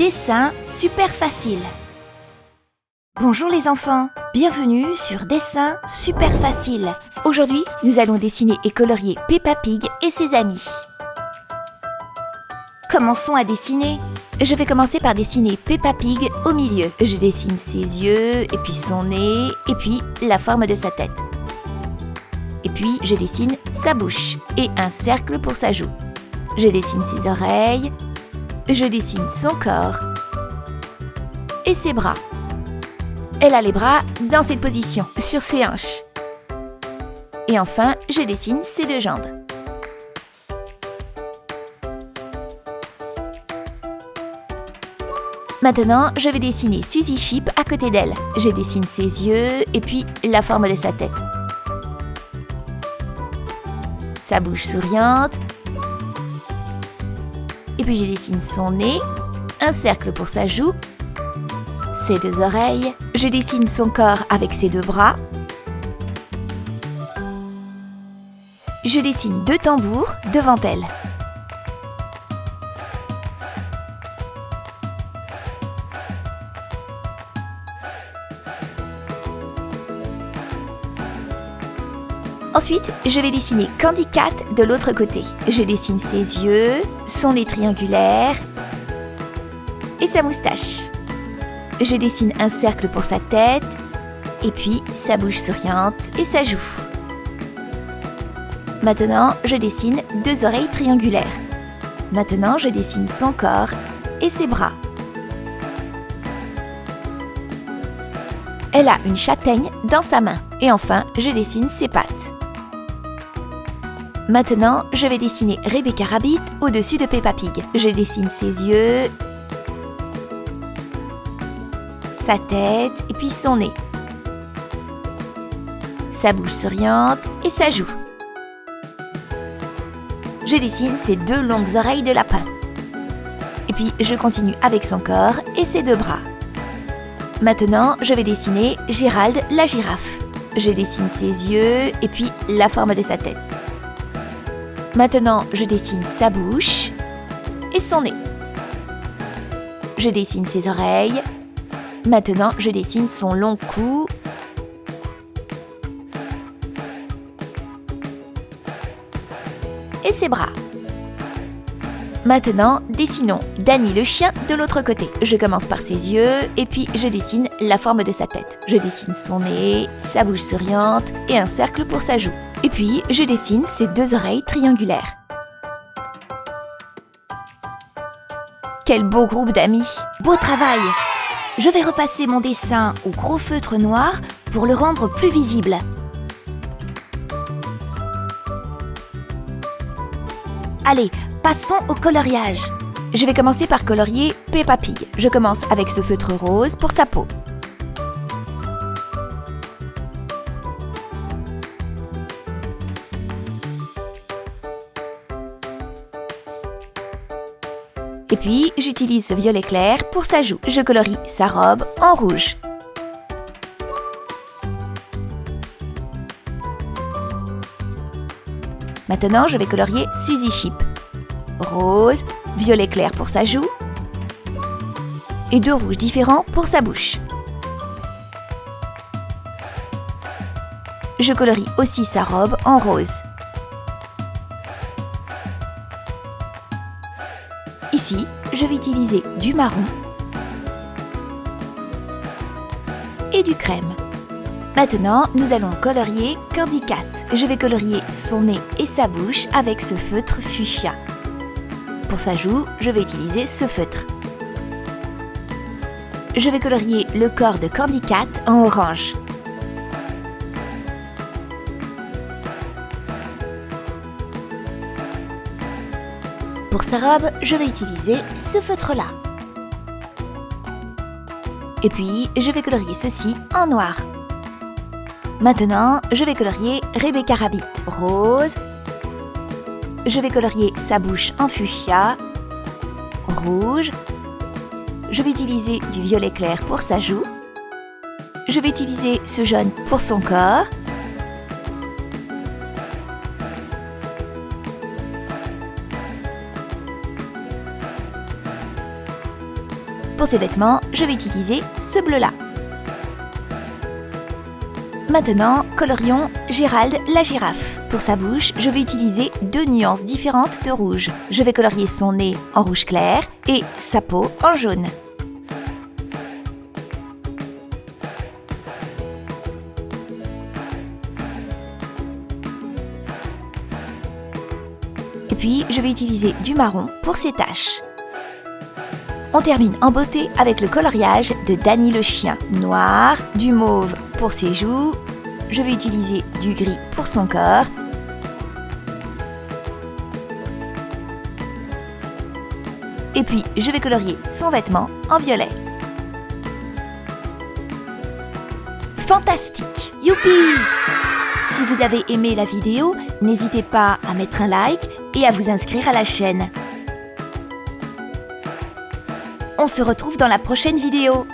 Dessin super facile. Bonjour les enfants, bienvenue sur Dessin super facile. Aujourd'hui, nous allons dessiner et colorier Peppa Pig et ses amis. Commençons à dessiner. Je vais commencer par dessiner Peppa Pig au milieu. Je dessine ses yeux, et puis son nez, et puis la forme de sa tête. Et puis, je dessine sa bouche et un cercle pour sa joue. Je dessine ses oreilles, je dessine son corps et ses bras. Elle a les bras dans cette position, sur ses hanches. Et enfin, je dessine ses deux jambes. Maintenant, je vais dessiner Suzy Sheep à côté d'elle. Je dessine ses yeux et puis la forme de sa tête. Sa bouche souriante. Et puis je dessine son nez, un cercle pour sa joue, ses deux oreilles. Je dessine son corps avec ses deux bras. Je dessine deux tambours devant elle. Ensuite, je vais dessiner Candy Cat de l'autre côté. Je dessine ses yeux, son nez triangulaire et sa moustache. Je dessine un cercle pour sa tête et puis sa bouche souriante et sa joue. Maintenant, je dessine deux oreilles triangulaires. Maintenant, je dessine son corps et ses bras. Elle a une châtaigne dans sa main. Et enfin, je dessine ses pattes. Maintenant, je vais dessiner Rebecca Rabbit au-dessus de Peppa Pig. Je dessine ses yeux, sa tête et puis son nez, sa bouche souriante et sa joue. Je dessine ses deux longues oreilles de lapin. Et puis, je continue avec son corps et ses deux bras. Maintenant, je vais dessiner Gérald la girafe. Je dessine ses yeux et puis la forme de sa tête. Maintenant, je dessine sa bouche et son nez. Je dessine ses oreilles. Maintenant, je dessine son long cou et ses bras. Maintenant, dessinons Danny le chien de l'autre côté. Je commence par ses yeux et puis je dessine la forme de sa tête. Je dessine son nez, sa bouche souriante et un cercle pour sa joue. Et puis, je dessine ses deux oreilles triangulaires. Quel beau groupe d'amis! Beau travail! Je vais repasser mon dessin au gros feutre noir pour le rendre plus visible. Allez, passons au coloriage. Je vais commencer par colorier Peppa Pig. Je commence avec ce feutre rose pour sa peau. Et puis, j'utilise ce violet clair pour sa joue. Je colorie sa robe en rouge. Maintenant, je vais colorier Suzy Sheep. Rose, violet clair pour sa joue et deux rouges différents pour sa bouche. Je colorie aussi sa robe en rose. Ici, je vais utiliser du marron et du crème. Maintenant, nous allons colorier Candy Cat. Je vais colorier son nez et sa bouche avec ce feutre fuchsia. Pour sa joue, je vais utiliser ce feutre. Je vais colorier le corps de Candy Cat en orange. Pour sa robe, je vais utiliser ce feutre-là. Et puis, je vais colorier ceci en noir. Maintenant, je vais colorier Rebecca Rabbit rose. Je vais colorier sa bouche en fuchsia, rouge. Je vais utiliser du violet clair pour sa joue. Je vais utiliser ce jaune pour son corps. Pour ses vêtements, je vais utiliser ce bleu-là. Maintenant, colorions Gérald la girafe. Pour sa bouche, je vais utiliser 2 nuances différentes de rouge. Je vais colorier son nez en rouge clair et sa peau en jaune. Et puis, je vais utiliser du marron pour ses taches. On termine en beauté avec le coloriage de Danny le chien. Noir, du mauve pour ses joues. Je vais utiliser du gris pour son corps. Et puis, je vais colorier son vêtement en violet. Fantastique! Youpi! Si vous avez aimé la vidéo, n'hésitez pas à mettre un like et à vous inscrire à la chaîne. On se retrouve dans la prochaine vidéo.